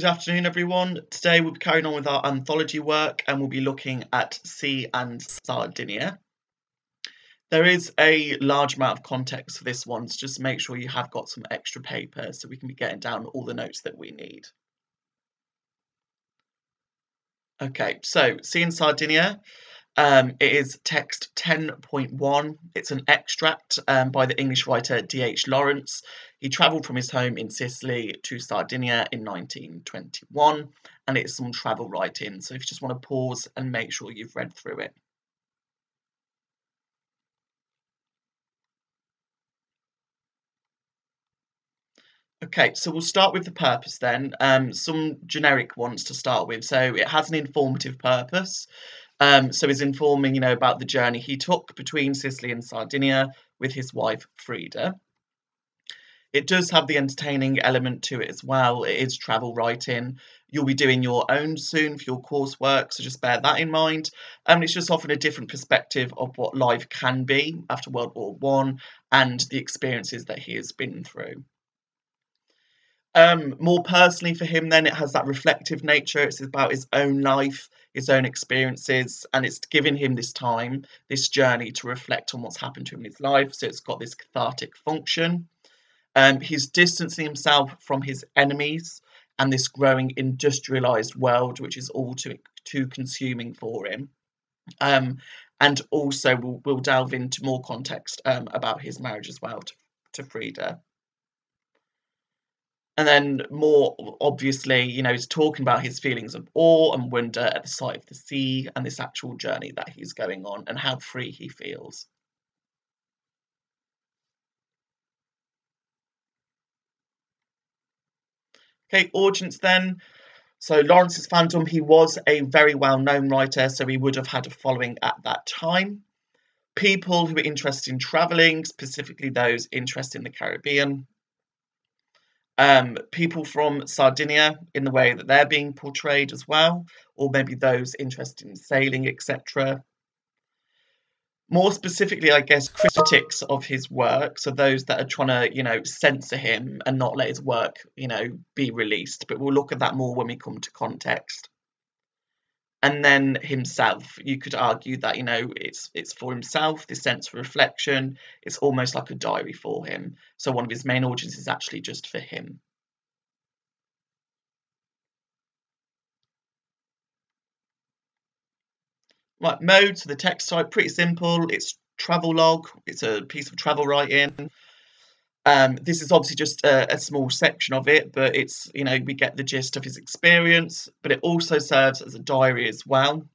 Good afternoon, everyone. Today we'll be carrying on with our anthology work and we'll be looking at Sea and Sardinia. There is a large amount of context for this one, so just make sure you have got some extra paper so we can be getting down all the notes that we need. Okay, so Sea and Sardinia. It is text 10.1. It's an extract by the English writer D.H. Lawrence. He travelled from his home in Sicily to Sardinia in 1921, and it's some travel writing. So if you just want to pause and make sure you've read through it. Okay, so we'll start with the purpose then. Some generic ones to start with. So it has an informative purpose. So he's informing, about the journey he took between Sicily and Sardinia with his wife, Frida. It does have the entertaining element to it as well. It is travel writing. You'll be doing your own soon for your coursework, so just bear that in mind. It's just offering a different perspective of what life can be after World War One and the experiences that he has been through. More personally for him then, it has that reflective nature. It's about his own life, his own experiences, and it's giving him this time, this journey to reflect on what's happened to him in his life. So it's got this cathartic function. He's distancing himself from his enemies and this growing industrialized world, which is all too consuming for him. And also we'll delve into more context about his marriage as well to Frida. And then more obviously, he's talking about his feelings of awe and wonder at the sight of the sea and this actual journey that he's going on and how free he feels. Okay, audience then. So Lawrence's fandom, he was a very well-known writer, so he would have had a following at that time. People who were interested in travelling, specifically those interested in the Caribbean. People from Sardinia in the way that they're being portrayed as well, or maybe those interested in sailing, etc. More specifically, I guess, critics of his work, so those that are trying to, censor him and not let his work, be released. But we'll look at that more when we come to context. And then himself, you could argue that, it's for himself, this sense of reflection. It's almost like a diary for him. So one of his main audiences is actually just for him. Right, mode, so the text type, pretty simple. It's travel log. It's a piece of travel writing. This is obviously just a small section of it, but it's, we get the gist of his experience, but it also serves as a diary as well,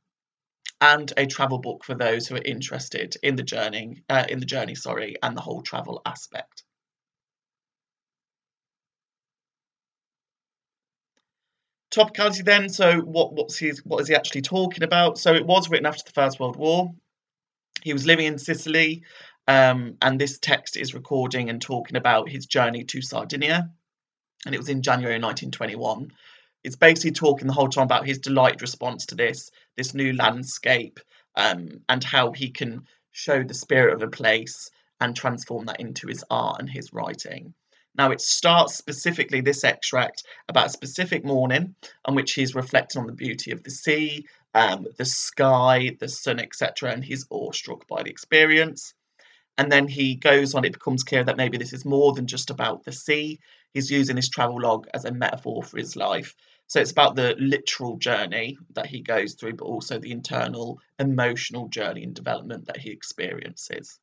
and a travel book for those who are interested in the journey, and the whole travel aspect. Topicality then, so what is he actually talking about? So it was written after the First World War. He was living in Sicily, and this text is recording and talking about his journey to Sardinia, and it was in January 1921. It's basically talking the whole time about his delighted response to this new landscape, and how he can show the spirit of a place and transform that into his art and his writing. Now, it starts specifically, this extract, about a specific morning on which he's reflecting on the beauty of the sea, the sky, the sun, etc., and he's awestruck by the experience. And then he goes on, it becomes clear that maybe this is more than just about the sea. He's using this travel log as a metaphor for his life. So it's about the literal journey that he goes through, but also the internal emotional journey and development that he experiences.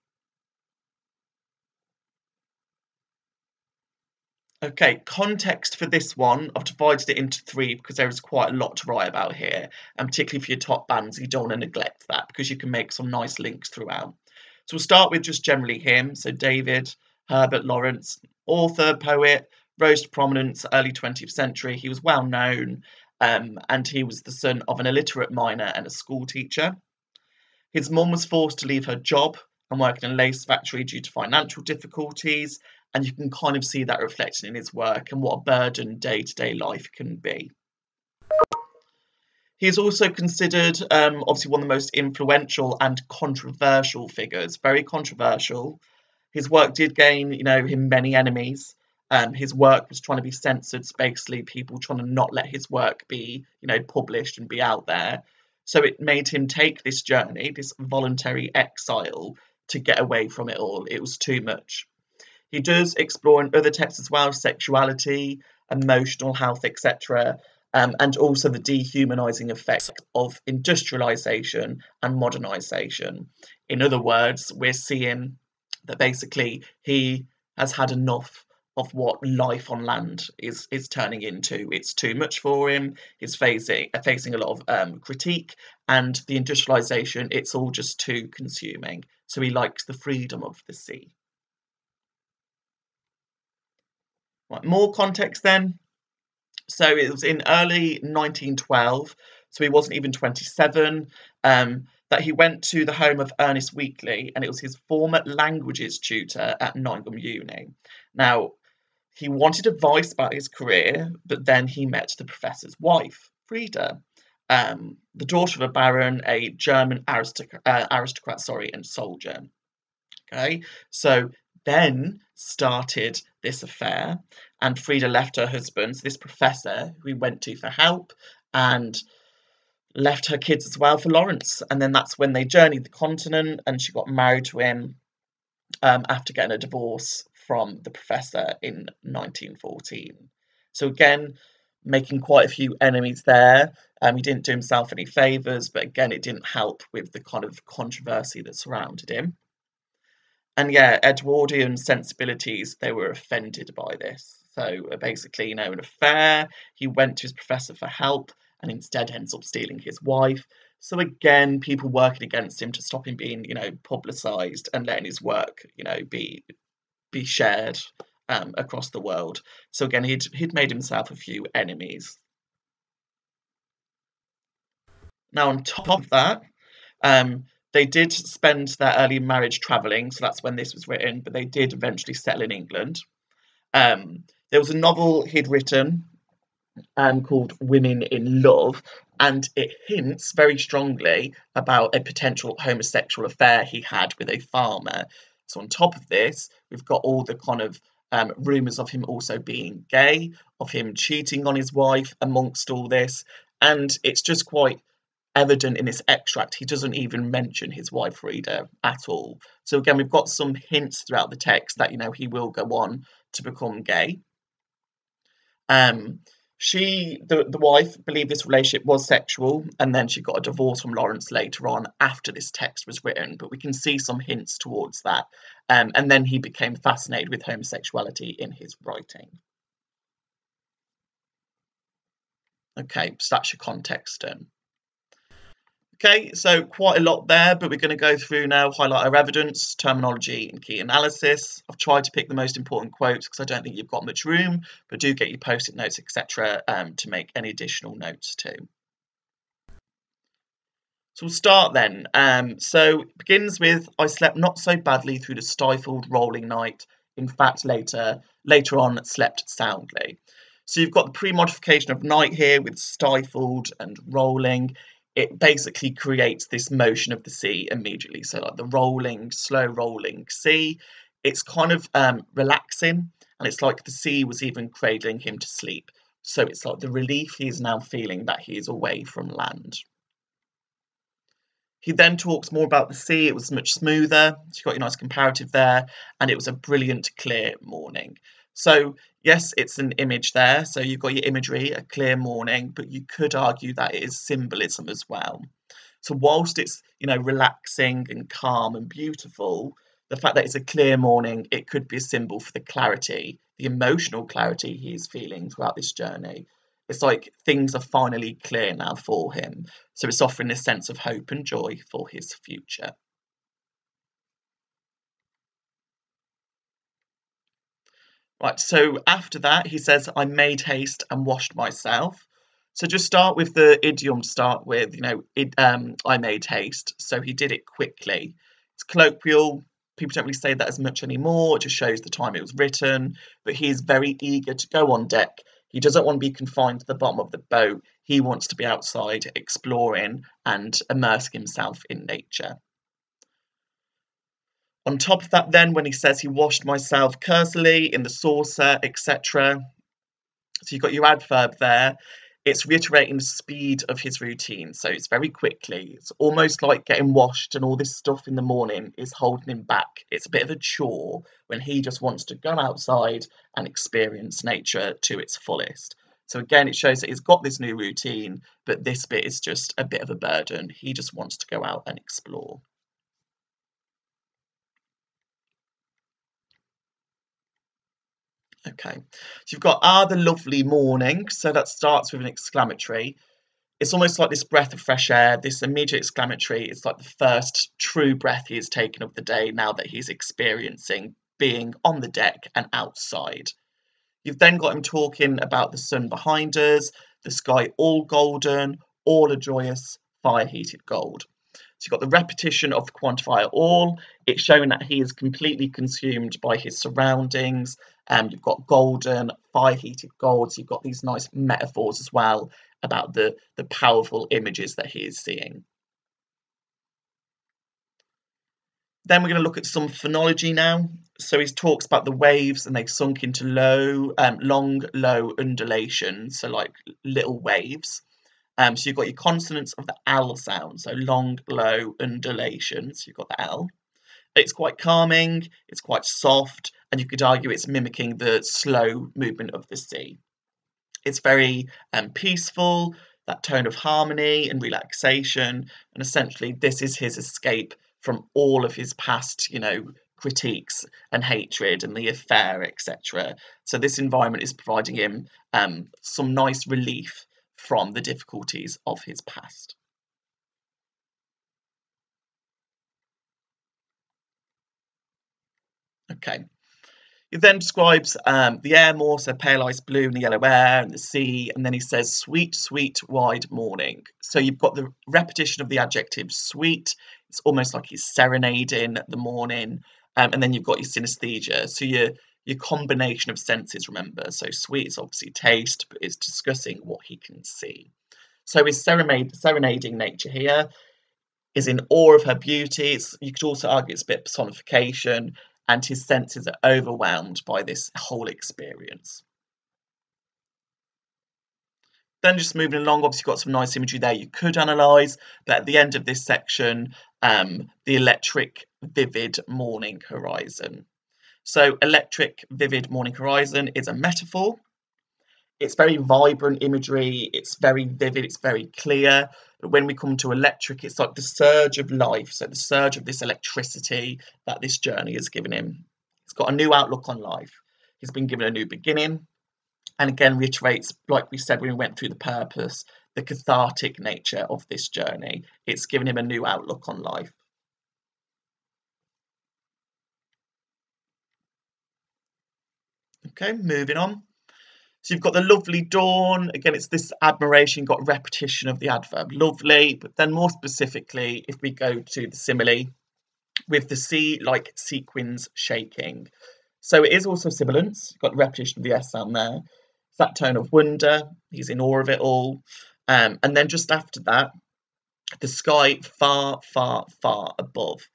Okay, context for this one, I've divided it into three because there is quite a lot to write about here, and particularly for your top bands, you don't want to neglect that because you can make some nice links throughout. So we'll start with just generally him, so David Herbert Lawrence, author, poet, rose to prominence early 20th century. He was well known, and he was the son of an illiterate miner and a school teacher. His mum was forced to leave her job and work in a lace factory due to financial difficulties, and you can kind of see that reflected in his work and what a burden day-to-day life can be. He is also considered, obviously, one of the most influential and controversial figures, very controversial. His work did gain, him many enemies, His work was trying to be censored, so basically people trying to not let his work be, published and be out there. So it made him take this journey, this voluntary exile, to get away from it all. It was too much. He does explore in other texts as well, sexuality, emotional health, etc., and also the dehumanizing effects of industrialization and modernization. In other words, we're seeing that basically he has had enough of what life on land is turning into. It's too much for him. He's facing a lot of critique, and the industrialization, it's all just too consuming. So he likes the freedom of the sea. Right, more context then. So it was in early 1912, so he wasn't even 27, that he went to the home of Ernest Wheatley, and it was his former languages tutor at Nottingham Uni. Now, he wanted advice about his career, but then he met the professor's wife, Frida, the daughter of a baron, a German aristocrat, and soldier. Okay, so then started this affair, and Frida left her husband, this professor who he went to for help, and left her kids as well for Lawrence. And then that's when they journeyed the continent, and she got married to him after getting a divorce from the professor in 1914. So again, making quite a few enemies there. He didn't do himself any favours, but again, it didn't help with the kind of controversy that surrounded him. And yeah, Edwardian sensibilities, they were offended by this. So basically, an affair, he went to his professor for help and instead ends up stealing his wife. So again, people working against him to stop him being, publicised and letting his work, be shared across the world. So again, he'd made himself a few enemies. Now, on top of that, they did spend their early marriage travelling, so that's when this was written, but they did eventually settle in England. There was a novel he'd written called Women in Love, and it hints very strongly about a potential homosexual affair he had with a farmer. So on top of this, we've got all the kind of rumours of him also being gay, of him cheating on his wife amongst all this, and it's just quite evident in this extract. He doesn't even mention his wife Frida at all. So again, we've got some hints throughout the text that he will go on to become gay. The wife believed this relationship was sexual, and then she got a divorce from Lawrence later on after this text was written, but we can see some hints towards that. And then he became fascinated with homosexuality in his writing. Okay, so that's your context done. Okay, so quite a lot there, but we're going to go through now, highlight our evidence, terminology, and key analysis. I've tried to pick the most important quotes because I don't think you've got much room, but do get your post-it notes, etc., to make any additional notes too. So we'll start then. So it begins with, I slept not so badly through the stifled, rolling night. In fact, later on, slept soundly. So you've got the pre-modification of night here with stifled and rolling. It basically creates this motion of the sea immediately. So like the rolling, slow rolling sea, it's kind of relaxing, and it's like the sea was even cradling him to sleep. So it's like the relief he is now feeling that he is away from land. He then talks more about the sea. It was much smoother. So you've got your nice comparative there, and it was a brilliant, clear morning. So yes, it's an image there. So you've got your imagery, a clear morning, but you could argue that it is symbolism as well. So whilst it's, relaxing and calm and beautiful, the fact that it's a clear morning, it could be a symbol for the clarity, the emotional clarity he's feeling throughout this journey. It's like things are finally clear now for him. So it's offering a sense of hope and joy for his future. Right, so after that, he says, I made haste and washed myself. So just start with the idiom to start with, I made haste. So he did it quickly. It's colloquial. People don't really say that as much anymore. It just shows the time it was written. But he is very eager to go on deck. He doesn't want to be confined to the bottom of the boat. He wants to be outside, exploring and immersing himself in nature. On top of that then, when he says he washed myself cursorily in the saucer, etc. So you've got your adverb there. It's reiterating the speed of his routine. So it's very quickly. It's almost like getting washed and all this stuff in the morning is holding him back. It's a bit of a chore when he just wants to go outside and experience nature to its fullest. So again, it shows that he's got this new routine, but this bit is just a bit of a burden. He just wants to go out and explore. Okay, so you've got the lovely morning. So that starts with an exclamatory. It's almost like this breath of fresh air, this immediate exclamatory. It's like the first true breath he has taken of the day now that he's experiencing being on the deck and outside. You've then got him talking about the sun behind us, the sky all golden, all a joyous fire heated gold. So you've got the repetition of the quantifier all. It's showing that he is completely consumed by his surroundings. You've got golden, fire heated gold. So you've got these nice metaphors as well about the powerful images that he is seeing. Then we're going to look at some phonology now. So he talks about the waves and they've sunk into long, low undulations, so like little waves. So you've got your consonants of the L sound, so long, low undulations. You've got the L. It's quite calming, it's quite soft, and you could argue it's mimicking the slow movement of the sea. It's very peaceful, that tone of harmony and relaxation, and essentially this is his escape from all of his past, critiques and hatred and the affair, etc. So this environment is providing him some nice relief from the difficulties of his past. Okay. He then describes the air more, so pale ice blue and the yellow air and the sea, and then he says sweet, sweet, wide morning. So you've got the repetition of the adjective sweet. It's almost like he's serenading the morning, and then you've got your synesthesia. So your combination of senses, remember. So sweet is obviously taste, but it's discussing what he can see. So his serenading nature here is in awe of her beauty. You could also argue it's a bit of personification, and his senses are overwhelmed by this whole experience. Then just moving along, obviously got some nice imagery there you could analyse, but at the end of this section, the electric, vivid morning horizon. So electric, vivid morning horizon is a metaphor. It's very vibrant imagery, it's very vivid, it's very clear. But when we come to electric, it's like the surge of life, so the surge of this electricity that this journey has given him. He's got a new outlook on life. He's been given a new beginning, and again reiterates, like we said when we went through the purpose, the cathartic nature of this journey. It's given him a new outlook on life. Okay, moving on. So you've got the lovely dawn. Again, it's this admiration, you've got repetition of the adverb lovely, but then more specifically, if we go to the simile, with the sea like sequins shaking. So it is also sibilance, you've got the repetition of the S sound there. It's that tone of wonder, he's in awe of it all. And then just after that, the sky far, far, far above.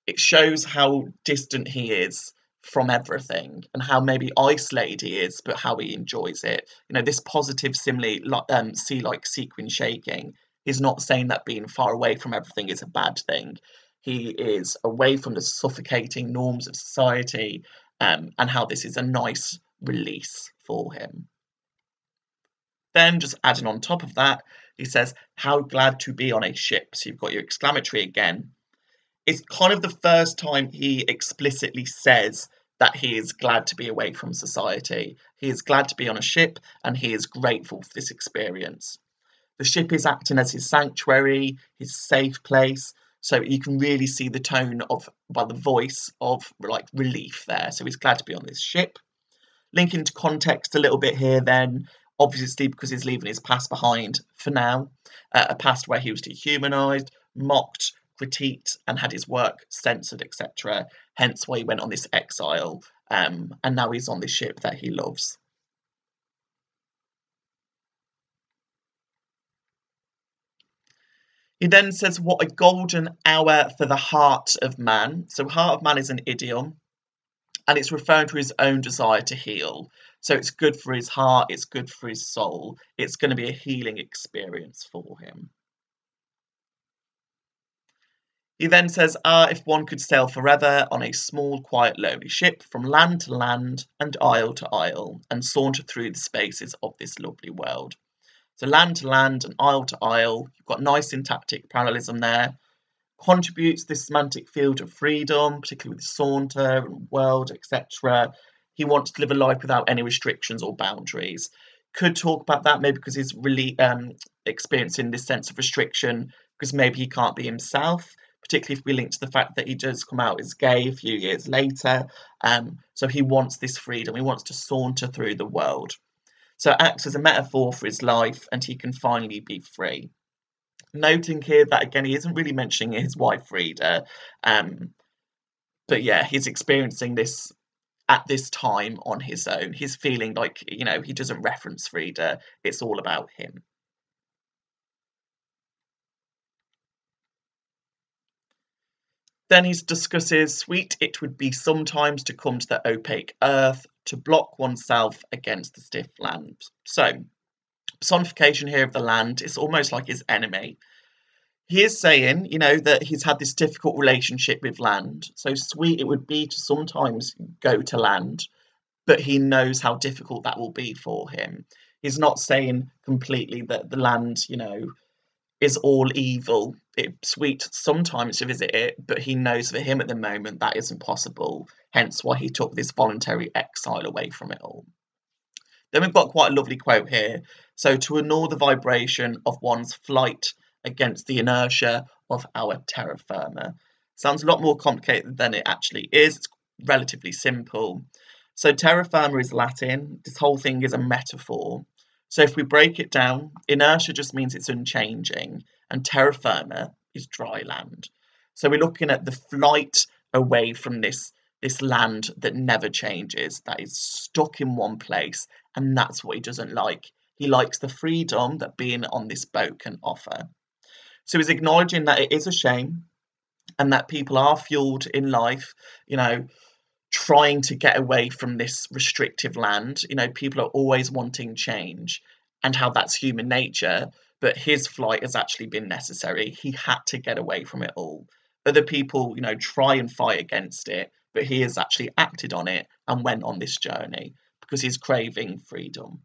It shows how distant he is from everything and how maybe isolated he is, but how he enjoys it. This positive simile, sea like sequin shaking, is not saying that being far away from everything is a bad thing. He is away from the suffocating norms of society, and how this is a nice release for him. Then, just adding on top of that, he says, how glad to be on a ship. So you've got your exclamatory again. It's kind of the first time he explicitly says that he is glad to be away from society. He is glad to be on a ship, and he is grateful for this experience. The ship is acting as his sanctuary, his safe place, so you can really see the tone of, by the voice of like relief there. So he's glad to be on this ship. Linking to context a little bit here then, obviously because he's leaving his past behind for now, a past where he was dehumanised, mocked, critiqued, and had his work censored, etc. Hence why he went on this exile, and now he's on this ship that he loves. He then says, what a golden hour for the heart of man. So heart of man is an idiom, and it's referring to his own desire to heal. So it's good for his heart, it's good for his soul. It's going to be a healing experience for him. He then says, ah, if one could sail forever on a small, quiet, lonely ship from land to land and isle to isle and saunter through the spaces of this lovely world. So land to land and isle to isle, you've got nice syntactic parallelism there. Contributes this semantic field of freedom, particularly with saunter and world, etc. He wants to live a life without any restrictions or boundaries. Could talk about that maybe because he's really experiencing this sense of restriction because maybe he can't be himself, particularly if we link to the fact that he does come out as gay a few years later. So he wants this freedom. He wants to saunter through the world. So it acts as a metaphor for his life, and he can finally be free. Noting here that again he isn't really mentioning his wife Frida, but yeah, he's experiencing this at this time on his own. He's feeling like, you know, he doesn't reference Frida, it's all about him. Then he discusses, sweet it would be sometimes to come to the opaque earth, to block oneself against the stiff land. So personification here of the land is almost like his enemy. He is saying, you know, that he's had this difficult relationship with land. So sweet it would be to sometimes go to land, but he knows how difficult that will be for him. He's not saying completely that the land, you know, is all evil. It's sweet sometimes to visit it, but he knows for him at the moment that isn't possible. Hence why he took this voluntary exile away from it all. Then we've got quite a lovely quote here. So, to ignore the vibration of one's flight against the inertia of our terra firma. Sounds a lot more complicated than it actually is. It's relatively simple. So, terra firma is Latin. This whole thing is a metaphor. So, if we break it down, inertia just means it's unchanging, and terra firma is dry land. So, we're looking at the flight away from this land that never changes, that is stuck in one place, and that's what he doesn't like. He likes the freedom that being on this boat can offer. So he's acknowledging that it is a shame and that people are fueled in life, you know, trying to get away from this restrictive land. You know, people are always wanting change and how that's human nature, but his flight has actually been necessary. He had to get away from it all. Other people, you know, try and fight against it, but he has actually acted on it and went on this journey because he's craving freedom.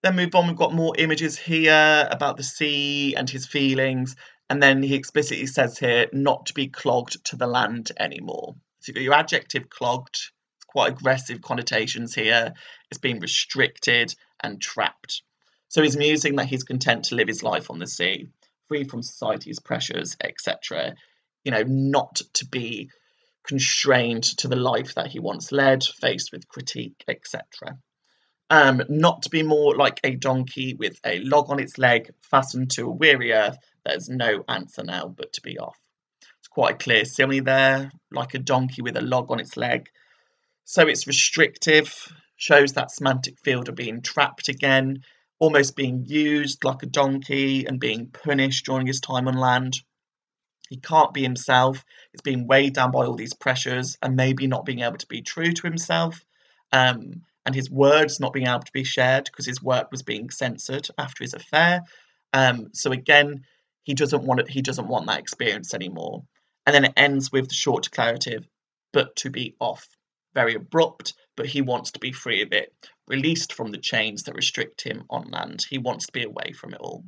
Then move on, we've got more images here about the sea and his feelings, and then he explicitly says here not to be clogged to the land anymore. So you've got your adjective clogged, it's quite aggressive connotations here. It's being restricted and trapped. So he's musing that he's content to live his life on the sea, free from society's pressures, etc. You know, not to be constrained to the life that he once led, faced with critique, etc. Not to be more like a donkey with a log on its leg fastened to a weary earth. There's no answer now but to be off. It's quite a clear simile there, like a donkey with a log on its leg. So it's restrictive, shows that semantic field of being trapped again, almost being used like a donkey and being punished during his time on land. He can't be himself. He's being weighed down by all these pressures and maybe not being able to be true to himself. And his words not being able to be shared because his work was being censored after his affair. So again, he doesn't want it. He doesn't want that experience anymore. And then it ends with the short declarative, but to be off. Very abrupt, but he wants to be free of it, released from the chains that restrict him on land. He wants to be away from it all.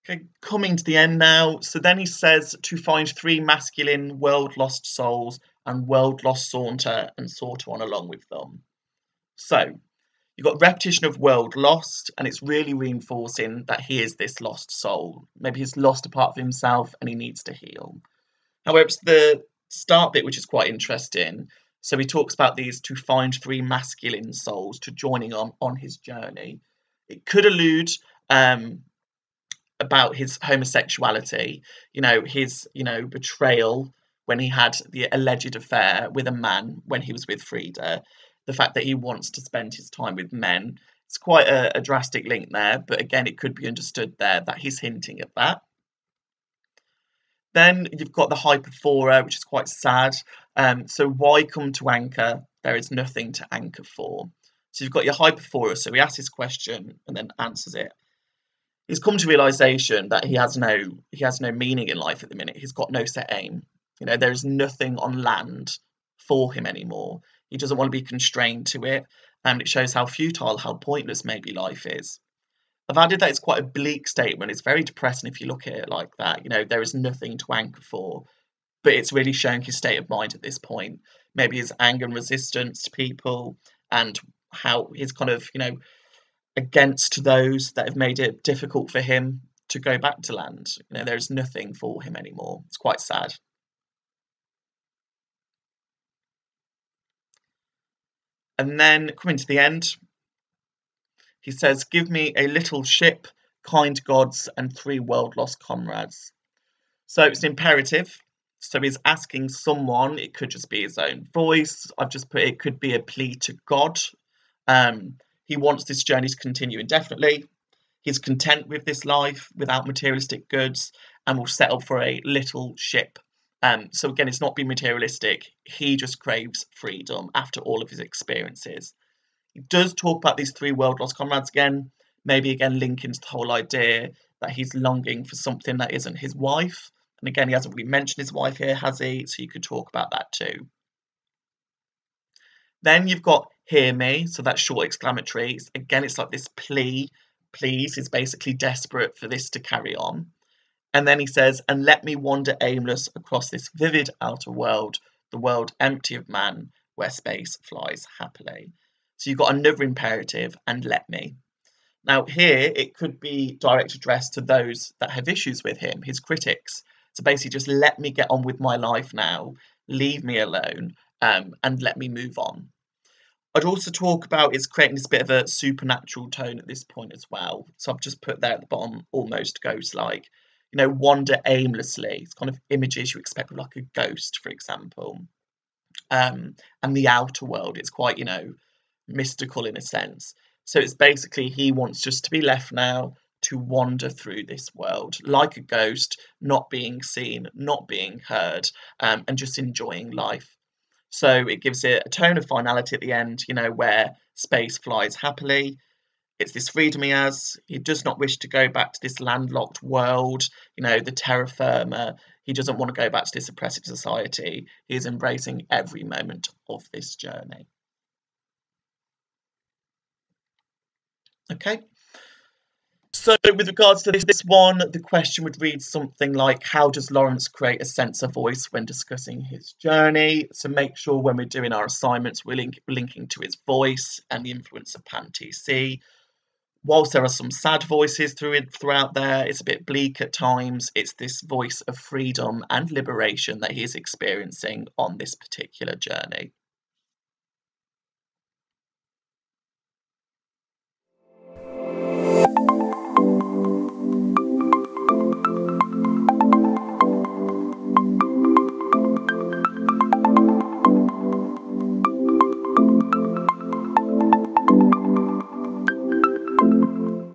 Okay, coming to the end now. So then he says to find three masculine world lost souls and world lost saunter and saunter on along with them. So you've got repetition of world lost, and it's really reinforcing that he is this lost soul. Maybe he's lost a part of himself and he needs to heal. However, it's the start bit which is quite interesting. So he talks about these to find three masculine souls to joining on his journey. It could allude about his homosexuality, you know, his, you know, betrayal when he had the alleged affair with a man when he was with Frida. The fact that he wants to spend his time with men. It's quite a drastic link there, but again, it could be understood there that he's hinting at that. Then you've got the hyperphora, which is quite sad. So why come to anchor? There is nothing to anchor for. So you've got your hyperphora. So he asks this question and then answers it. He's come to realization that he has no meaning in life at the minute. He's got no set aim. You know, there's nothing on land for him anymore. He doesn't want to be constrained to it, and it shows how futile, how pointless maybe life is. I've added that it's quite a bleak statement. It's very depressing if you look at it like that. You know, there is nothing to anchor for, but it's really showing his state of mind at this point. Maybe his anger and resistance to people, and how he's kind of, against those that have made it difficult for him to go back to land. You know, there's nothing for him anymore. It's quite sad. And then coming to the end, he says, "Give me a little ship, kind gods, and 3 world-lost comrades." So it's an imperative. So he's asking someone, it could just be his own voice. I've just put it could be a plea to God. He wants this journey to continue indefinitely. He's content with this life without materialistic goods and will settle for a little ship. So again, it's not being materialistic. He just craves freedom after all of his experiences. He does talk about these 3 world-lost comrades again, maybe again linking to the whole idea that he's longing for something that isn't his wife. And again, he hasn't really mentioned his wife here, has he? So you could talk about that too. Then you've got "hear me," so that's short exclamatory. Again, it's like this plea. Please, he's basically desperate for this to carry on. And then he says, "And let me wander aimless across this vivid outer world, the world empty of man, where space flies happily." So you've got another imperative, "and let me." Now here, it could be direct address to those that have issues with him, his critics. So basically just let me get on with my life now, leave me alone, and let me move on. I'd also talk about it's creating this bit of a supernatural tone at this point as well. So I've just put there at the bottom, almost ghost-like. Wander aimlessly. It's kind of images you expect with like a ghost, for example. And the outer world, it's quite, mystical in a sense. So it's basically he wants just to be left now to wander through this world like a ghost, not being seen, not being heard, and just enjoying life. So it gives it a tone of finality at the end, where space flies happily. It's this freedom he has. He does not wish to go back to this landlocked world, the terra firma. He doesn't want to go back to this oppressive society. He is embracing every moment of this journey. Okay. So with regards to this one, the question would read something like, how does Lawrence create a sense of voice when discussing his journey? So make sure when we're doing our assignments, we're linking to his voice and the influence of Pan-TC. Whilst there are some sad voices throughout there, it's a bit bleak at times. It's this voice of freedom and liberation that he is experiencing on this particular journey.